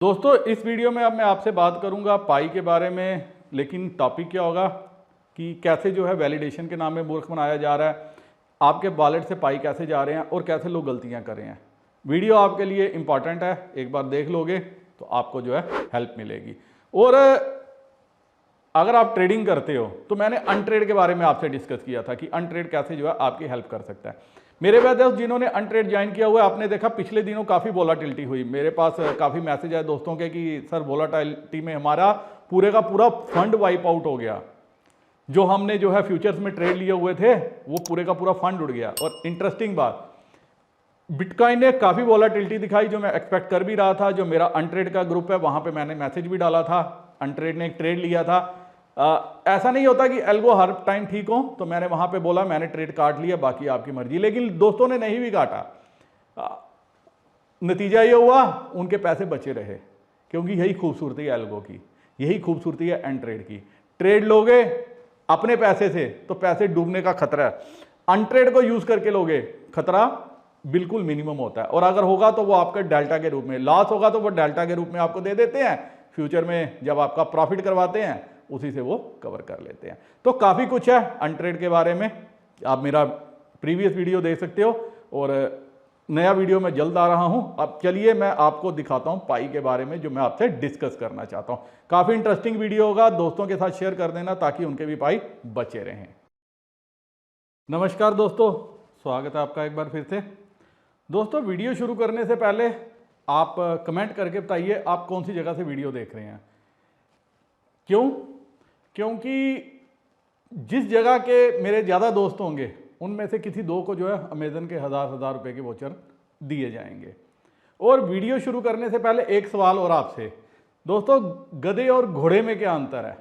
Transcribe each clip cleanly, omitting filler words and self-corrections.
दोस्तों इस वीडियो में अब मैं आपसे बात करूंगा पाई के बारे में। लेकिन टॉपिक क्या होगा कि कैसे जो है वैलिडेशन के नाम में मूर्ख बनाया जा रहा है, आपके वॉलेट से पाई कैसे जा रहे हैं और कैसे लोग गलतियां कर रहे हैं। वीडियो आपके लिए इंपॉर्टेंट है, एक बार देख लोगे तो आपको जो है हेल्प मिलेगी। और अगर आप ट्रेडिंग करते हो तो मैंने अनट्रेड के बारे में आपसे डिस्कस किया था कि अनट्रेड कैसे जो है आपकी हेल्प कर सकता है। मेरे पास दोस्त जिन्होंने अनट्रेड ज्वाइन किया हुआ है, आपने देखा पिछले दिनों काफ़ी वोलाटिलिटी हुई। मेरे पास काफ़ी मैसेज आए दोस्तों के कि सर वोलाटिलिटी में हमारा पूरे का पूरा फंड वाइप आउट हो गया। जो हमने जो है फ्यूचर्स में ट्रेड लिए हुए थे वो पूरे का पूरा फंड उड़ गया। और इंटरेस्टिंग बात, बिटकॉइन ने काफ़ी वोलाटिलिटी दिखाई जो मैं एक्सपेक्ट कर भी रहा था। जो मेरा अनट्रेड का ग्रुप है वहाँ पर मैंने मैसेज भी डाला था, अनट्रेड ने एक ट्रेड लिया था। ऐसा नहीं होता कि एल्गो हर टाइम ठीक हो, तो मैंने वहां पे बोला मैंने ट्रेड काट लिया, बाकी आपकी मर्जी। लेकिन दोस्तों ने नहीं भी काटा, नतीजा ये हुआ उनके पैसे बचे रहे, क्योंकि यही खूबसूरती है एल्गो की, यही खूबसूरती है अनट्रेड की। ट्रेड लोगे अपने पैसे से तो पैसे डूबने का खतरा है, अनट्रेड को यूज करके लोगे खतरा बिल्कुल मिनिमम होता है। और अगर होगा तो वो आपका डेल्टा के रूप में, लॉस होगा तो वो डेल्टा के रूप में आपको दे देते हैं, फ्यूचर में जब आपका प्रॉफिट करवाते हैं उसी से वो कवर कर लेते हैं। तो काफ़ी कुछ है अनट्रेड के बारे में, आप मेरा प्रीवियस वीडियो देख सकते हो। और नया वीडियो मैं जल्द आ रहा हूं। अब चलिए मैं आपको दिखाता हूं पाई के बारे में जो मैं आपसे डिस्कस करना चाहता हूं। काफ़ी इंटरेस्टिंग वीडियो होगा, दोस्तों के साथ शेयर कर देना ताकि उनके भी पाई बचे रहें। नमस्कार दोस्तों, स्वागत है आपका एक बार फिर से। दोस्तों वीडियो शुरू करने से पहले आप कमेंट करके बताइए आप कौन सी जगह से वीडियो देख रहे हैं। क्यों? क्योंकि जिस जगह के मेरे ज़्यादा दोस्त होंगे उनमें से किसी दो को जो है अमेज़न के हज़ार रुपए के वोचर दिए जाएंगे। और वीडियो शुरू करने से पहले एक सवाल और आपसे दोस्तों, गधे और घोड़े में क्या अंतर है?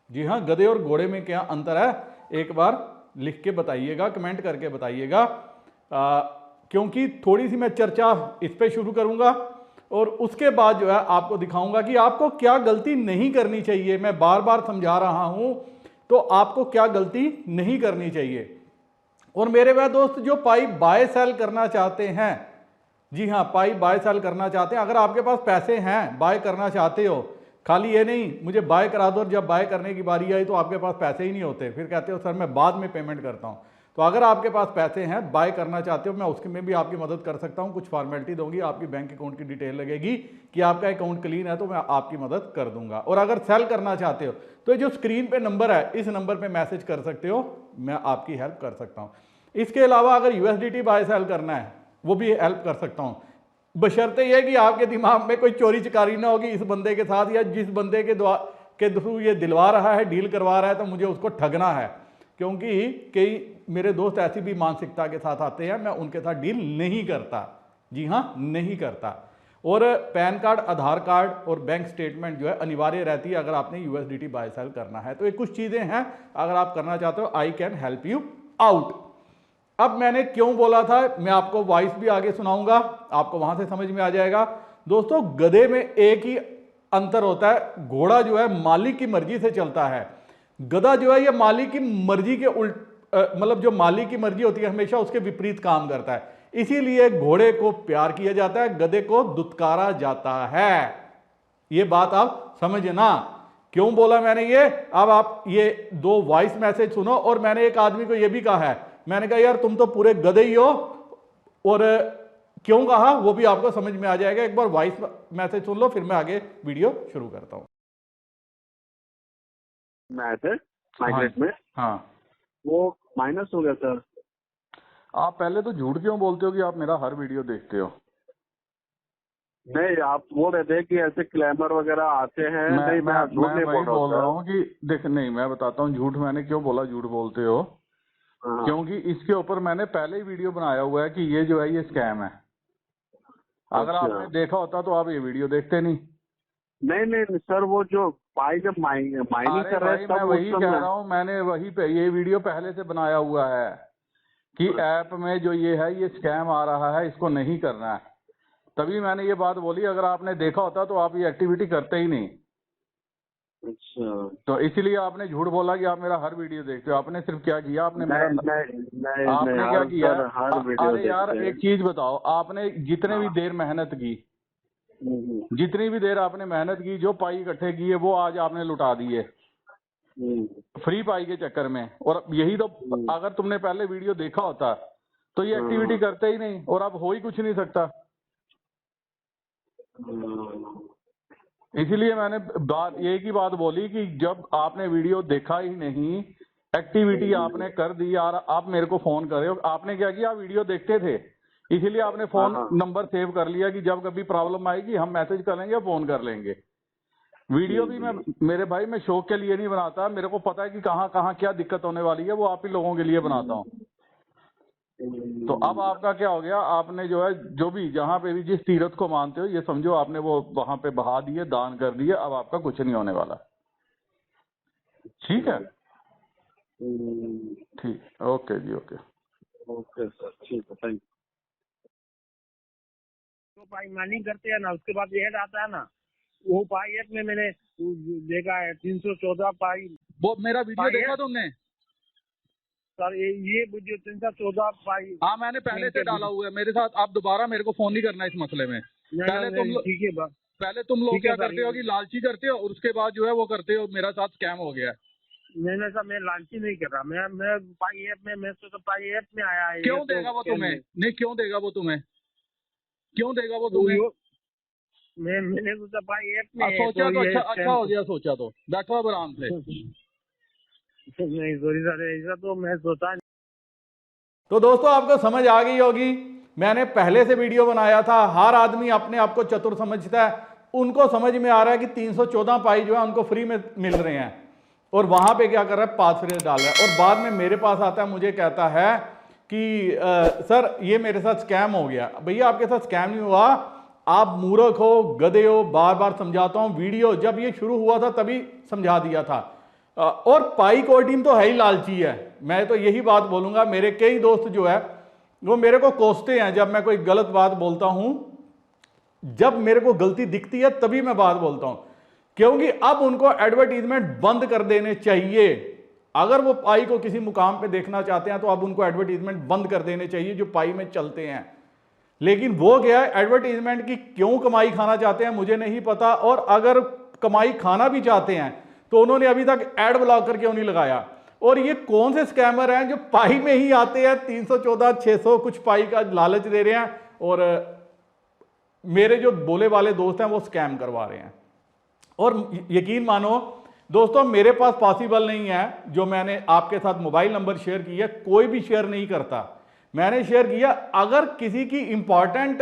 जी हाँ, गधे और घोड़े में क्या अंतर है, एक बार लिख के बताइएगा, कमेंट करके बताइएगा। क्योंकि थोड़ी सी मैं चर्चा इस पर शुरू करूँगा और उसके बाद जो है आपको दिखाऊंगा कि आपको क्या गलती नहीं करनी चाहिए। मैं बार बार समझा रहा हूं तो आपको क्या गलती नहीं करनी चाहिए। और मेरे वह दोस्त जो पाई बाय सेल करना चाहते हैं, जी हां, पाई बाय सेल करना चाहते हैं, अगर आपके पास पैसे हैं, बाय करना चाहते हो, खाली ये नहीं मुझे बाय करा दो और जब बाय करने की बारी आई तो आपके पास पैसे ही नहीं होते, फिर कहते हो सर मैं बाद में पेमेंट करता हूं। तो अगर आपके पास पैसे हैं, बाय करना चाहते हो, मैं उसके में भी आपकी मदद कर सकता हूं। कुछ फॉर्मेलिटी दूंगी, आपकी बैंक अकाउंट की डिटेल लगेगी कि आपका अकाउंट क्लीन है तो मैं आपकी मदद कर दूंगा। और अगर सेल करना चाहते हो तो जो स्क्रीन पे नंबर है इस नंबर पे मैसेज कर सकते हो, मैं आपकी हेल्प कर सकता हूं। इसके अलावा अगर यूएसडीटी बाय सेल करना है वो भी हेल्प कर सकता हूं, बशर्ते यह कि आपके दिमाग में कोई चोरी चकारी ना होगी इस बंदे के साथ, या जिस बंदे के थ्रू ये दिलवा रहा है, डील करवा रहा है, तो मुझे उसको ठगना है। क्योंकि कई मेरे दोस्त ऐसी भी मानसिकता के साथ आते हैं, मैं उनके साथ डील नहीं करता, जी हाँ नहीं करता। और पैन कार्ड, आधार कार्ड और बैंक स्टेटमेंट जो है अनिवार्य रहती है अगर आपने यूएसडीटी बाय सेल करना है। तो ये कुछ चीज़ें हैं, अगर आप करना चाहते हो I can help you out. अब मैंने क्यों बोला था, मैं आपको वॉइस भी आगे सुनाऊंगा, आपको वहां से समझ में आ जाएगा। दोस्तों गधे में एक ही अंतर होता है, घोड़ा जो है मालिक की मर्जी से चलता है, गधा जो है ये मालिक की मर्जी के उल्ट, मतलब जो मालिक की मर्जी होती है हमेशा उसके विपरीत काम करता है। इसीलिए घोड़े को प्यार किया जाता है, गधे को दुत्कारा जाता है। ये बात आप समझना, क्यों बोला मैंने ये। अब आप ये दो वॉइस मैसेज सुनो। और मैंने एक आदमी को ये भी कहा है, मैंने कहा यार तुम तो पूरे गधे ही हो, और क्यों कहा वो भी आपको समझ में आ जाएगा। एक बार वॉइस मैसेज सुन लो फिर मैं आगे वीडियो शुरू करता हूं। मैसेज माइग्रेट में हाँ वो माइनस हो गया सर। आप पहले तो झूठ क्यों बोलते हो कि आप मेरा हर वीडियो देखते हो? नहीं, आप बोल रहे थे कि ऐसे क्लेमर वगैरह आते हैं। नहीं, मैं झूठ नहीं बोल रहा हूँ कि देख, नहीं मैं बताता हूँ झूठ मैंने क्यों बोला, झूठ बोलते हो। हाँ। क्योंकि इसके ऊपर मैंने पहले ही वीडियो बनाया हुआ है कि ये जो है ये स्कैम है। अगर अच्छा। आपने देखा होता तो आप ये वीडियो देखते नहीं। नहीं नहीं सर, वो जो पाई जब माइनिंग कर रहे हैं मैं तब वही उस कह समय। रहा हूँ, मैंने वही पे ये वीडियो पहले से बनाया हुआ है कि ऐप में जो ये है ये स्कैम आ रहा है, इसको नहीं करना है। तभी मैंने ये बात बोली, अगर आपने देखा होता तो आप ये एक्टिविटी करते ही नहीं। अच्छा, तो इसीलिए आपने झूठ बोला कि आप मेरा हर वीडियो देखते हो। आपने सिर्फ क्या किया, आपने नहीं मेरा नहीं नहीं आपने नहीं क्या हर किया सर हर वीडियो अरे यार देखते हैं। एक चीज बताओ, आपने जितने भी हाँ। देर मेहनत की, जितनी भी देर आपने मेहनत की, जो पाई इकट्ठे की है, वो आज आपने लुटा दी है फ्री पाई के चक्कर में। और यही तो, अगर तुमने पहले वीडियो देखा होता तो ये एक्टिविटी करते ही नहीं, और अब हो ही कुछ नहीं सकता। इसीलिए मैंने बात एक ही बात बोली कि जब आपने वीडियो देखा ही नहीं, एक्टिविटी आपने कर दी यार, आप मेरे को फोन करे। आपने क्या किया, वीडियो देखते थे, इसीलिए आपने फोन नंबर सेव कर लिया कि जब कभी प्रॉब्लम आएगी हम मैसेज करेंगे, फोन कर लेंगे। वीडियो भी मैं, मेरे भाई, मैं शौक के लिए नहीं बनाता, मेरे को पता है कि कहाँ कहाँ क्या दिक्कत होने वाली है, वो आप ही लोगों के लिए बनाता हूँ। तो अब आपका क्या हो गया, आपने जो है, जो भी जहाँ पे भी जिस तीर्थ को मानते हो, ये समझो आपने वो वहां पे बहा दिए, दान कर दिए, अब आपका कुछ नहीं होने वाला। ठीक है, ठीक, ओके जी, ओके ओके सर, ठीक है, थैंक यू। तो पाई माइनिंग करते हैं ना, उसके बाद एड आता है ना, वो पाई ऐप में मैंने देखा है 314 पाई। वो मेरा वीडियो देखा तुमने? सर ये वीडियो 314 पाई। हाँ, मैंने पहले से डाला हुआ है मेरे साथ। आप दोबारा मेरे को फोन नहीं करना इस मसले में। पहले तुम लोग क्या करते हो कि लालची करते हो, और उसके बाद जो है वो करते हो, मेरा साथ स्कैम हो गया। मैंने सर, मैं लालची नहीं कर रहा, मैं पाई ऐप में, मैं तो पाई ऐप में आया है। क्यों देगा वो तुम्हें? नहीं, क्यों देगा वो तुम्हें? क्यों देगा वो तुम्हें? मैंने तो पाई ऐप में सोचा तो अच्छा हो गया, सोचा तो बैठो अब आराम से। नहीं सॉरी सर, ऐसा तो मैं सोचा नहीं। तो दोस्तों, आपको समझ आ गई होगी, मैंने पहले से वीडियो बनाया था। हर आदमी अपने आप को चतुर समझता है, उनको समझ में आ रहा है कि 314 पाई जो है उनको फ्री में मिल रहे हैं, और वहां पे क्या कर रहा है, पासवर्ड डाल रहा है। और बाद में मेरे पास आता है, मुझे कहता है कि सर ये मेरे साथ स्कैम हो गया। भैया, आपके साथ स्कैम नहीं हुआ, आप मूर्ख हो, गधे हो, बार बार समझाता हूं। वीडियो जब ये शुरू हुआ था तभी समझा दिया था। और पाई कोर टीम तो है ही लालची है, मैं तो यही बात बोलूंगा। मेरे कई दोस्त जो है वो मेरे को कोसते हैं जब मैं कोई गलत बात बोलता हूं। जब मेरे को गलती दिखती है तभी मैं बात बोलता हूं, क्योंकि अब उनको एडवर्टीजमेंट बंद कर देने चाहिए। अगर वो पाई को किसी मुकाम पे देखना चाहते हैं तो अब उनको एडवर्टीजमेंट बंद कर देने चाहिए जो पाई में चलते हैं। लेकिन वो क्या है, एडवर्टीजमेंट की क्यों कमाई खाना चाहते हैं मुझे नहीं पता। और अगर कमाई खाना भी चाहते हैं तो उन्होंने अभी तक एड ब्लॉकर क्यों नहीं लगाया। और ये कौन से स्कैमर हैं जो पाई में ही आते हैं, 314 600 कुछ पाई का लालच दे रहे हैं, और मेरे जो बोले वाले दोस्त हैं वो स्कैम करवा रहे हैं। और यकीन मानो दोस्तों, मेरे पास पॉसिबल नहीं है, जो मैंने आपके साथ मोबाइल नंबर शेयर किया, कोई भी शेयर नहीं करता। मैंने शेयर किया, अगर किसी की इंपॉर्टेंट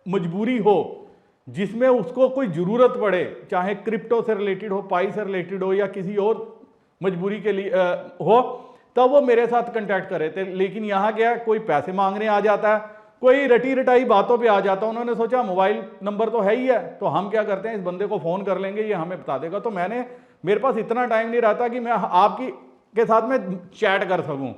मजबूरी हो जिसमें उसको कोई जरूरत पड़े, चाहे क्रिप्टो से रिलेटेड हो, पाई से रिलेटेड हो, या किसी और मजबूरी के लिए हो, तब वो मेरे साथ कांटेक्ट करे थे। लेकिन यहाँ क्या, कोई पैसे मांगने आ जाता है, कोई रटी रटाई बातों पे आ जाता है। उन्होंने सोचा मोबाइल नंबर तो है ही है, तो हम क्या करते हैं, इस बंदे को फोन कर लेंगे, ये हमें बता देगा। तो मेरे पास इतना टाइम नहीं रहता कि मैं आपकी के साथ में चैट कर सकूं,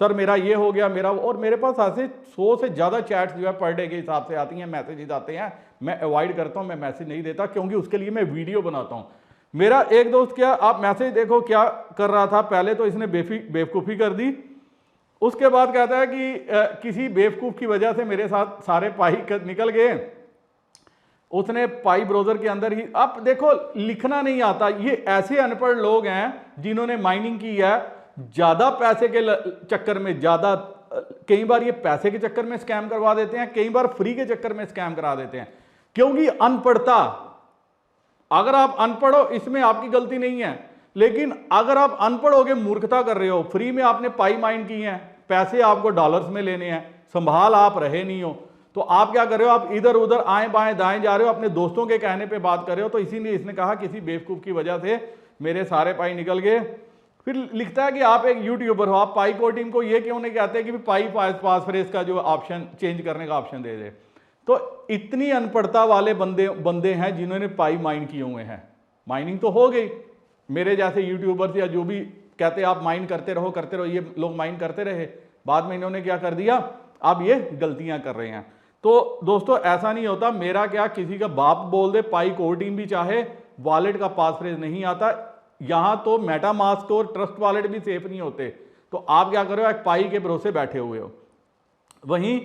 सर मेरा ये हो गया, मेरा। और मेरे पास ऐसे 100 से ज़्यादा चैट्स जो है पर डे के हिसाब से आती हैं, मैसेजेस आते हैं, मैं अवॉइड करता हूं, मैं मैसेज नहीं देता, क्योंकि उसके लिए मैं वीडियो बनाता हूं। मेरा एक दोस्त, क्या आप मैसेज देखो क्या कर रहा था, पहले तो इसने बेवकूफ़ी कर दी, उसके बाद कहता है कि किसी बेवकूफ़ की वजह से मेरे साथ सारे पाई निकल गए। उसने पाई ब्राउज़र के अंदर ही, अब देखो लिखना नहीं आता। ये ऐसे अनपढ़ लोग हैं जिन्होंने माइनिंग की है, ज़्यादा पैसे के चक्कर में, ज़्यादा कई बार ये पैसे के चक्कर में स्कैम करवा देते हैं, कई बार फ्री के चक्कर में स्कैम करा देते हैं, क्योंकि अनपढ़ता। अगर आप अनपढ़ हो इसमें आपकी गलती नहीं है, लेकिन अगर आप अनपढ़ हो गए, मूर्खता कर रहे हो, फ्री में आपने पाई माइन की है, पैसे आपको डॉलर्स में लेने हैं, संभाल आप रहे नहीं हो, तो आप क्या कर रहे हो, आप इधर उधर आए बाएं दाएं जा रहे हो, अपने दोस्तों के कहने पे बात कर रहे हो। तो इसीलिए इसने कहा किसी बेवकूफ़ की वजह से मेरे सारे पाई निकल गए। फिर लिखता है कि आप एक यूट्यूबर हो, आप पाई कोर टीम को ये क्यों नहीं कहते कि पाई पास फ्रेज का जो ऑप्शन चेंज करने का ऑप्शन दे दे। तो इतनी अनपढ़ता वाले बंदे हैं जिन्होंने पाई माइन किए हुए हैं। माइनिंग तो हो गई, मेरे जैसे यूट्यूबर्स या जो भी कहते हैं आप माइन करते रहो, ये लोग माइन करते रहे, बाद में इन्होंने क्या कर दिया, अब ये गलतियां कर रहे हैं। तो दोस्तों ऐसा नहीं होता, मेरा क्या किसी का बाप बोल दे, पाई कोर टीम भी चाहे, वॉलेट का पास फ्रेज नहीं आता। यहां तो मेटामास्क और ट्रस्ट वॉलेट भी सेफ नहीं होते, तो आप क्या करो, एक पाई के भरोसे बैठे हुए हो। वहीं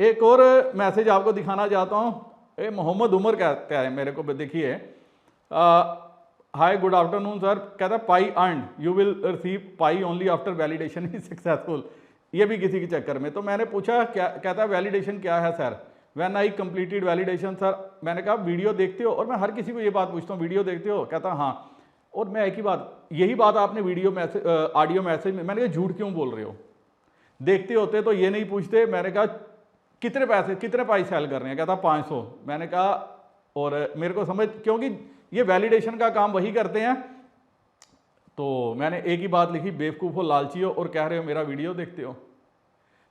एक और मैसेज आपको दिखाना चाहता हूं, ये मोहम्मद उमर कहता है मेरे को, देखिए हाय गुड आफ्टरनून सर, कहता है Pi earn you will receive Pi only after validation is successful, ये भी किसी के चक्कर में। तो मैंने पूछा क्या, कहता है वैलिडेशन क्या है sir, when I completed validation sir. मैंने कहा वीडियो देखते हो, और मैं हर किसी को ये बात पूछता हूँ वीडियो देखते हो, कहता हाँ। और मैं एक ही बात, यही बात आपने वीडियो मैसेज ऑडियो मैसेज में, मैंने कहा झूठ क्यों बोल रहे हो, देखते होते तो ये नहीं पूछते। मैंने कहा कितने पैसे, कितने पाई सेल कर रहे हैं, कहता 500। मैंने कहा, और मेरे को समझ, क्योंकि ये वैलिडेशन का काम वही करते हैं, तो मैंने एक ही बात लिखी, बेवकूफ़ हो, लालची हो और कह रहे हो मेरा वीडियो देखते हो।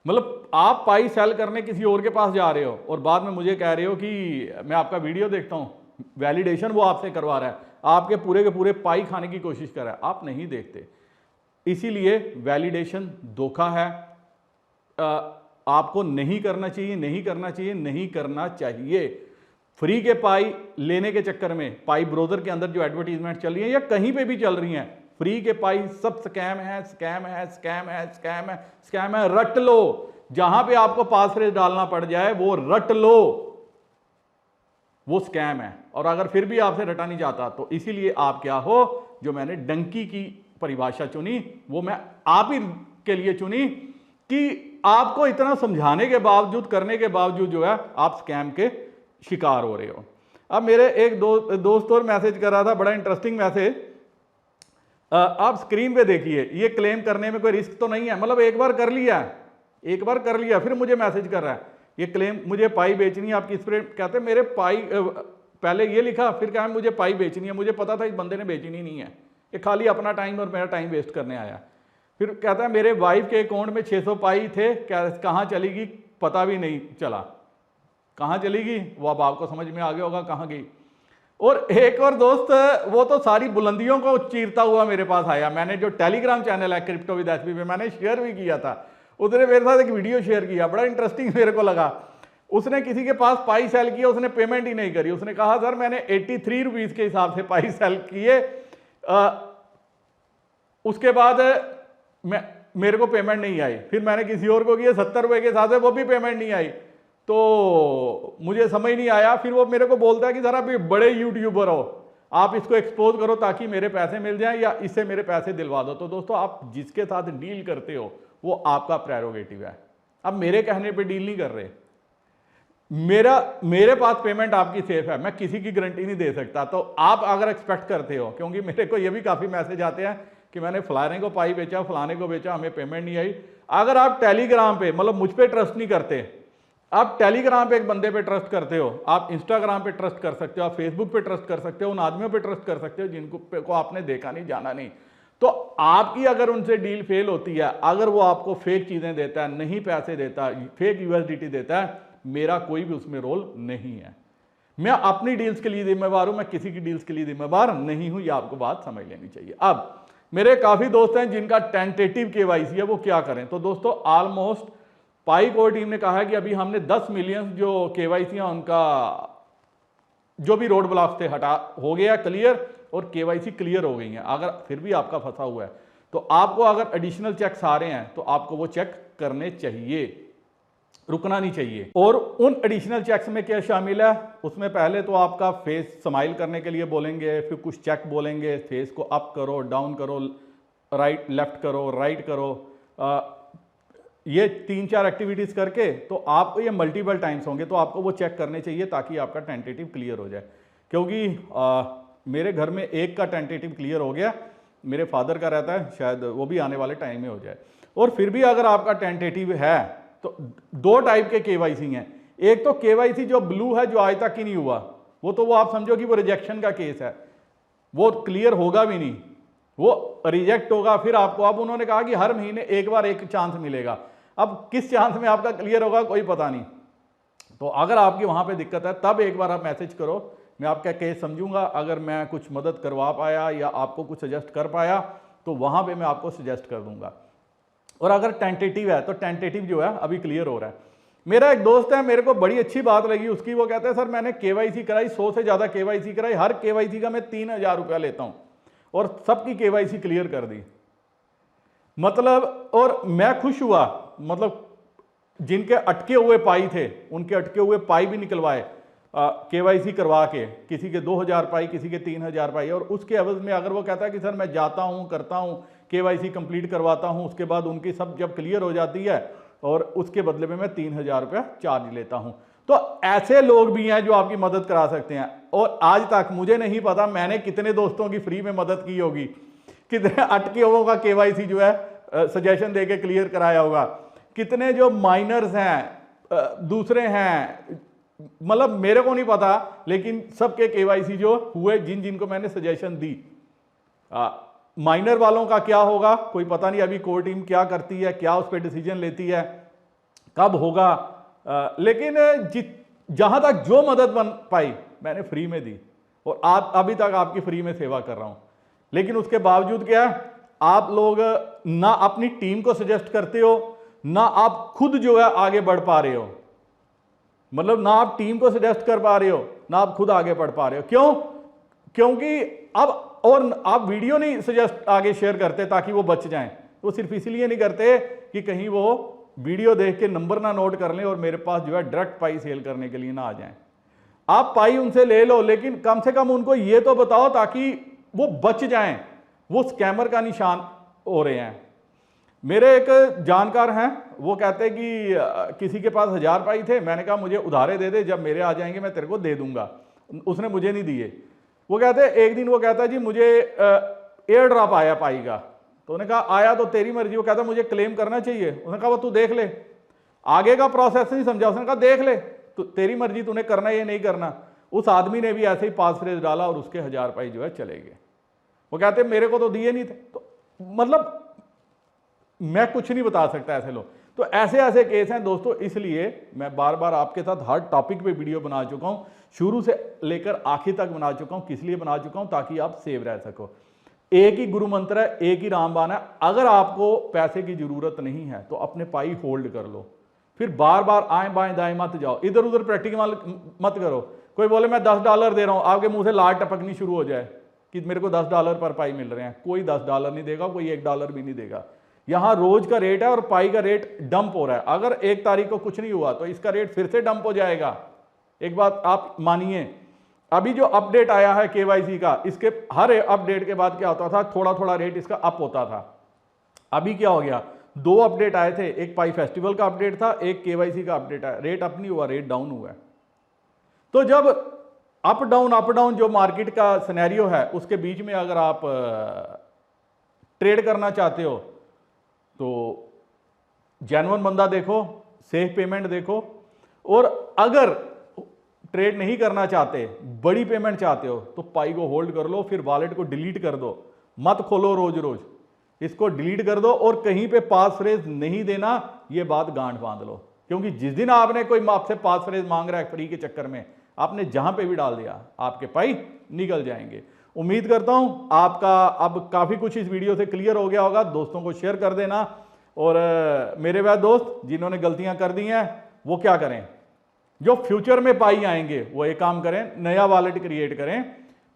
मतलब आप पाई सेल करने किसी और के पास जा रहे हो और बाद में मुझे कह रहे हो कि मैं आपका वीडियो देखता हूँ। वैलिडेशन वो आपसे करवा रहा है, आपके पूरे के पूरे पाई खाने की कोशिश कर रहा है, आप नहीं देखते। इसीलिए वैलिडेशन धोखा है, आपको नहीं करना चाहिए, नहीं करना चाहिए, नहीं करना चाहिए। फ्री के पाई लेने के चक्कर में, पाई ब्राउज़र के अंदर जो एडवर्टीजमेंट चल रही है या कहीं पे भी चल रही हैं, फ्री के पाई सब स्कैम है, स्कैम है, स्कैम है, स्कैम है, स्कैम है। रट लो, जहां पे आपको पासवर्ड डालना पड़ जाए वो रट लो, वो स्कैम है। और अगर फिर भी आपसे रटा नहीं जाता तो इसीलिए आप क्या हो, जो मैंने डंकी की परिभाषा चुनी वो मैं आप ही के लिए चुनी कि आपको इतना समझाने के बावजूद, करने के बावजूद जो है आप स्कैम के शिकार हो रहे हो। अब मेरे एक दोस्त और मैसेज कर रहा था, बड़ा इंटरेस्टिंग मैसेज, आप स्क्रीन पे देखिए, ये क्लेम करने में कोई रिस्क तो नहीं है, मतलब एक बार कर लिया फिर मुझे मैसेज कर रहा है, ये क्लेम मुझे पाई बेचनी है, आप किस पे, कहते हैं मेरे पाई, पहले ये लिखा फिर कहा मुझे पाई बेचनी है, मुझे पता था इस बंदे ने बेचनी नहीं है, ये खाली अपना टाइम और मेरा टाइम वेस्ट करने आया। फिर कहता है मेरे वाइफ के अकाउंट में 600 पाई थे, क्या कहाँ चली गई पता भी नहीं चला, कहाँ चली गई वो अब आपको समझ में आ गया होगा कहाँ गई। और एक और दोस्त, वो तो सारी बुलंदियों को चीरता हुआ मेरे पास आया, मैंने जो टेलीग्राम चैनल है क्रिप्टो विद एसपी पे मैंने शेयर भी किया था, उसने मेरे साथ एक वीडियो शेयर किया, बड़ा इंटरेस्टिंग मेरे को लगा। उसने किसी के पास पाई सेल किया, उसने पेमेंट ही नहीं करी, उसने कहा सर मैंने 83 रुपीज़ के हिसाब से पाई सेल किए, उसके बाद मेरे को पेमेंट नहीं आई, फिर मैंने किसी और को किया 70 रुपये के हिसाब से, वो भी पेमेंट नहीं आई, तो मुझे समझ नहीं आया। फिर वो मेरे को बोलता है कि सर आप बड़े यूट्यूबर हो, आप इसको एक्सपोज करो ताकि मेरे पैसे मिल जाएं या इससे मेरे पैसे दिलवा दो। तो दोस्तों आप जिसके साथ डील करते हो वो आपका प्रेरोगेटिव है, अब मेरे कहने पे डील नहीं कर रहे, मेरे पास पेमेंट आपकी सेफ है, मैं किसी की गारंटी नहीं दे सकता। तो आप अगर एक्सपेक्ट करते हो, क्योंकि मेरे को ये भी काफ़ी मैसेज आते हैं कि मैंने फलाने को पाई बेचा, फलाने को बेचा, हमें पेमेंट नहीं आई। अगर आप टेलीग्राम पे, मतलब मुझ पे ट्रस्ट नहीं करते, आप टेलीग्राम पे एक बंदे पे ट्रस्ट करते हो, आप इंस्टाग्राम पे ट्रस्ट कर सकते हो, आप फेसबुक पे ट्रस्ट कर सकते हो, उन आदमियों पे ट्रस्ट कर सकते हो जिनको आपने देखा नहीं, जाना नहीं, तो आपकी अगर उनसे डील फेल होती है, अगर वो आपको फेक चीज़ें देता है, नहीं पैसे देता, फेक यूएसडीटी देता है, मेरा कोई भी उसमें रोल नहीं है। मैं अपनी डील्स के लिए जिम्मेवार हूं, मैं किसी की डील्स के लिए जिम्मेवार नहीं हूं, ये आपको बात समझ लेनी चाहिए। अब मेरे काफ़ी दोस्त हैं जिनका टेंटेटिव केवाईसी है, वो क्या करें। तो दोस्तों ऑलमोस्ट पाई कोर टीम ने कहा है कि अभी हमने 10 मिलियन जो केवाईसी हैं उनका जो भी रोड ब्लॉक थे हटा हो गया क्लियर, और केवाईसी क्लियर हो गई है। अगर फिर भी आपका फंसा हुआ है तो आपको अगर एडिशनल चेक्स आ रहे हैं तो आपको वो चेक करने चाहिए, रुकना नहीं चाहिए। और उन एडिशनल चेक्स में क्या शामिल है, उसमें पहले तो आपका फेस स्माइल करने के लिए बोलेंगे, फिर कुछ चेक बोलेंगे, फेस को अप करो, डाउन करो, राइट लेफ्ट करो, राइट करो, ये 3-4 एक्टिविटीज़ करके तो आपको ये मल्टीपल टाइम्स होंगे, तो आपको वो चेक करने चाहिए ताकि आपका टेंटेटिव क्लियर हो जाए। क्योंकि मेरे घर में एक का टेंटेटिव क्लियर हो गया, मेरे फादर का रहता है, शायद वो भी आने वाले टाइम में हो जाए। और फिर भी अगर आपका टेंटेटिव है तो 2 टाइप के केवाईसी हैं। एक तो केवाईसी जो ब्लू है, जो आज तक ही नहीं हुआ, वो तो वो आप समझो कि वो रिजेक्शन का केस है, वो क्लियर होगा भी नहीं, वो रिजेक्ट होगा। फिर आपको, अब उन्होंने कहा कि हर महीने एक बार एक चांस मिलेगा, अब किस चांस में आपका क्लियर होगा कोई पता नहीं। तो अगर आपकी वहां पे दिक्कत है तब एक बार आप मैसेज करो, मैं आपका केस समझूंगा, अगर मैं कुछ मदद करवा पाया या आपको कुछ सजेस्ट कर पाया तो वहां पे मैं आपको सजेस्ट कर दूंगा। और अगर टेंटेटिव है तो टेंटेटिव जो है अभी क्लियर हो रहा है। मेरा एक दोस्त है, मेरे को बड़ी अच्छी बात लगी उसकी, वो कहता है सर मैंने केवाईसी कराई, 100 से ज़्यादा केवाईसी कराई, हर केवाईसी का मैं 3000 रुपया लेता हूँ और सबकी केवाईसी क्लियर कर दी। मतलब, और मैं खुश हुआ, मतलब जिनके अटके हुए पाई थे उनके अटके हुए पाई भी निकलवाए। KYC करवा के, किसी के 2000 पाई, किसी के 3000 पाई, और उसके एवज में अगर वो कहता है कि सर मैं जाता हूँ, करता हूँ, KYC कंप्लीट करवाता हूँ, उसके बाद उनकी सब जब क्लियर हो जाती है और उसके बदले में मैं 3000 रुपया चार्ज लेता हूँ। तो ऐसे लोग भी हैं जो आपकी मदद करा सकते हैं। और आज तक मुझे नहीं पता मैंने कितने दोस्तों की फ्री में मदद की होगी, कितने अटके हुओं का KYC जो है सजेशन देके क्लियर कराया होगा, कितने जो माइनर्स हैं, दूसरे हैं, मतलब मेरे को नहीं पता, लेकिन सबके KYC जो हुए जिन जिनको मैंने सजेशन दी। माइनर वालों का क्या होगा कोई पता नहीं, अभी कोर टीम क्या करती है, क्या उस पर डिसीजन लेती है, कब होगा, लेकिन जहां तक जो मदद बन पाई मैंने फ्री में दी और आज अभी तक आपकी फ्री में सेवा कर रहा हूं। लेकिन उसके बावजूद क्या, आप लोग ना अपनी टीम को सजेस्ट करते हो, ना आप खुद जो है आगे बढ़ पा रहे हो, मतलब ना आप टीम को सजेस्ट कर पा रहे हो, ना आप खुद आगे बढ़ पा रहे हो। क्यों? क्योंकि अब और आप वीडियो नहीं सजेस्ट आगे शेयर करते ताकि वो बच जाएं, वो सिर्फ इसलिए नहीं करते कि कहीं वो वीडियो देख के नंबर ना नोट कर लें और मेरे पास जो है डायरेक्ट पाई सेल करने के लिए ना आ जाएं। आप पाई उनसे ले लो, लेकिन कम से कम उनको ये तो बताओ ताकि वो बच जाएं, वो स्कैमर का निशान हो रहे हैं। मेरे एक जानकार हैं, वो कहते हैं कि किसी के पास 1000 पाई थे, मैंने कहा मुझे उधारे दे दे, जब मेरे आ जाएंगे मैं तेरे को दे दूंगा। उसने मुझे नहीं दिए। वो कहते हैं एक दिन वो कहता है जी मुझे एयर ड्रॉप आया पाई का, तो उन्होंने कहा आया तो तेरी मर्जी। वो कहता मुझे क्लेम करना चाहिए। उसने कहा वो तू देख ले, आगे का प्रोसेस नहीं समझा। उसने कहा देख ले, तो तेरी मर्जी, तूने करना ये नहीं करना। उस आदमी ने भी ऐसे ही पास फ्रेज डाला और उसके 1000 पाई जो है चले गए। वो कहते मेरे को तो दिए नहीं थे। तो मतलब मैं कुछ नहीं बता सकता ऐसे लोग। तो ऐसे ऐसे केस हैं दोस्तों, इसलिए मैं बार बार आपके साथ हर टॉपिक पे वीडियो बना चुका हूं, शुरू से लेकर आखिर तक बना चुका हूं। किस लिए बना चुका हूं? ताकि आप सेव रह सको। एक ही गुरु मंत्र है, एक ही रामबाण है। अगर आपको पैसे की जरूरत नहीं है तो अपने पाई होल्ड कर लो, फिर बार बार आए बाएं दाएं मत जाओ, इधर उधर प्रैक्टिकल मत करो। कोई बोले मैं $10 दे रहा हूं, आपके मुंह से लाट टपकनी शुरू हो जाए कि मेरे को $10 पर पाई मिल रहे हैं। कोई $10 नहीं देगा, कोई $1 भी नहीं देगा। यहां रोज का रेट है और पाई का रेट डंप हो रहा है। अगर 1 तारीख को कुछ नहीं हुआ तो इसका रेट फिर से डंप हो जाएगा। एक बात आप मानिए, अभी जो अपडेट आया है KYC का, इसके हर अपडेट के बाद क्या होता था, थोड़ा थोड़ा रेट इसका अप होता था। अभी क्या हो गया, 2 अपडेट आए थे, एक पाई फेस्टिवल का अपडेट था, एक KYC का अपडेट आया। रेट अप नहीं हुआ, रेट डाउन हुआ है। तो जब अप डाउन जो मार्केट का सिनेरियो है, उसके बीच में अगर आप ट्रेड करना चाहते हो तो जेन्युइन बंदा देखो, सेफ पेमेंट देखो। और अगर ट्रेड नहीं करना चाहते, बड़ी पेमेंट चाहते हो, तो पाई को होल्ड कर लो, फिर वॉलेट को डिलीट कर दो, मत खोलो रोज रोज, इसको डिलीट कर दो और कहीं पे पास फ्रेज नहीं देना, ये बात गांठ बांध लो। क्योंकि जिस दिन आपने कोई आपसे पास फ्रेज मांग रहा है फ्री के चक्कर में, आपने जहां पे भी डाल दिया, आपके पाई निकल जाएंगे। उम्मीद करता हूं आपका अब काफी कुछ इस वीडियो से क्लियर हो गया होगा। दोस्तों को शेयर कर देना। और मेरे वह दोस्त जिन्होंने गलतियां कर दी हैं वो क्या करें, जो फ्यूचर में पाई आएंगे वो एक काम करें, नया वॉलेट क्रिएट करें।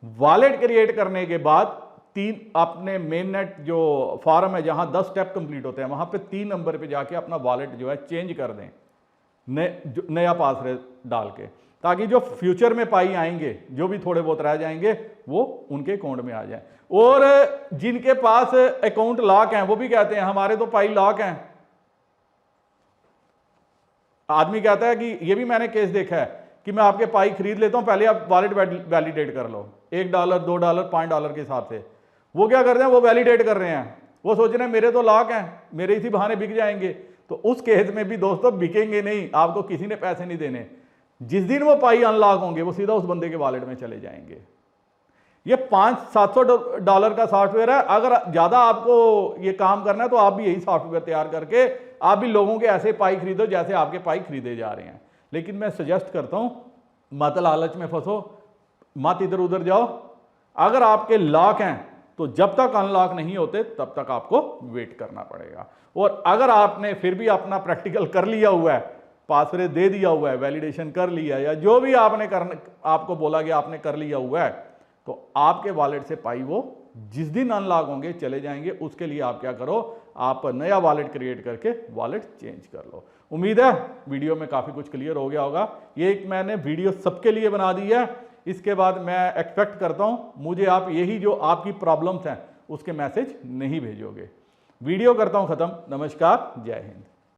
वॉलेट क्रिएट करने के बाद 3 अपने मेन नेट जो फॉर्म है जहां 10 स्टेप कंप्लीट होते हैं, वहां पे 3 नंबर पे जाके अपना वॉलेट जो है चेंज कर दें, नया पासवर्ड डाल के, ताकि जो फ्यूचर में पाई आएंगे, जो भी थोड़े बहुत रह जाएंगे, वो उनके अकाउंट में आ जाए। और जिनके पास अकाउंट लॉक हैं वो भी कहते हैं हमारे तो पाई लॉक हैं। आदमी कहता है कि ये भी मैंने केस देखा है कि मैं आपके पाई खरीद लेता हूं, पहले आप वॉलेट वैलिडेट कर लो, $1, $2, $5 के हिसाब से। वो क्या कर रहे हैं, वो वैलिडेट कर रहे हैं, वो सोच रहे हैं मेरे तो लॉक हैं, मेरे इसी बहाने बिक जाएंगे। तो उस केस में भी दोस्तों बिकेंगे नहीं, आपको किसी ने पैसे नहीं देने। जिस दिन वो पाई अनलॉक होंगे वो सीधा उस बंदे के वॉलेट में चले जाएंगे। ये $500-700 का सॉफ्टवेयर है। अगर ज्यादा आपको ये काम करना है तो आप भी यही सॉफ्टवेयर तैयार करके आप भी लोगों के ऐसे पाई खरीदो जैसे आपके पाई खरीदे जा रहे हैं। लेकिन मैं सजेस्ट करता हूं मत लालच में फंसो, मत इधर उधर जाओ। अगर आपके लॉक हैं तो जब तक अनलॉक नहीं होते तब तक आपको वेट करना पड़ेगा। और अगर आपने फिर भी अपना प्रैक्टिकल कर लिया हुआ है, पासवर्ड दे दिया हुआ है, वैलिडेशन कर लिया, या जो भी आपने करना आपको बोला गया आपने कर लिया हुआ है, तो आपके वॉलेट से पाई वो जिस दिन अनलॉक होंगे चले जाएंगे। उसके लिए आप क्या करो, आप नया वॉलेट क्रिएट करके वॉलेट चेंज कर लो। उम्मीद है वीडियो में काफ़ी कुछ क्लियर हो गया होगा। ये एक मैंने वीडियो सबके लिए बना दी है। इसके बाद मैं एक्सपेक्ट करता हूँ मुझे आप यही जो आपकी प्रॉब्लम्स हैं उसके मैसेज नहीं भेजोगे। वीडियो करता हूँ ख़त्म। नमस्कार, जय हिंद।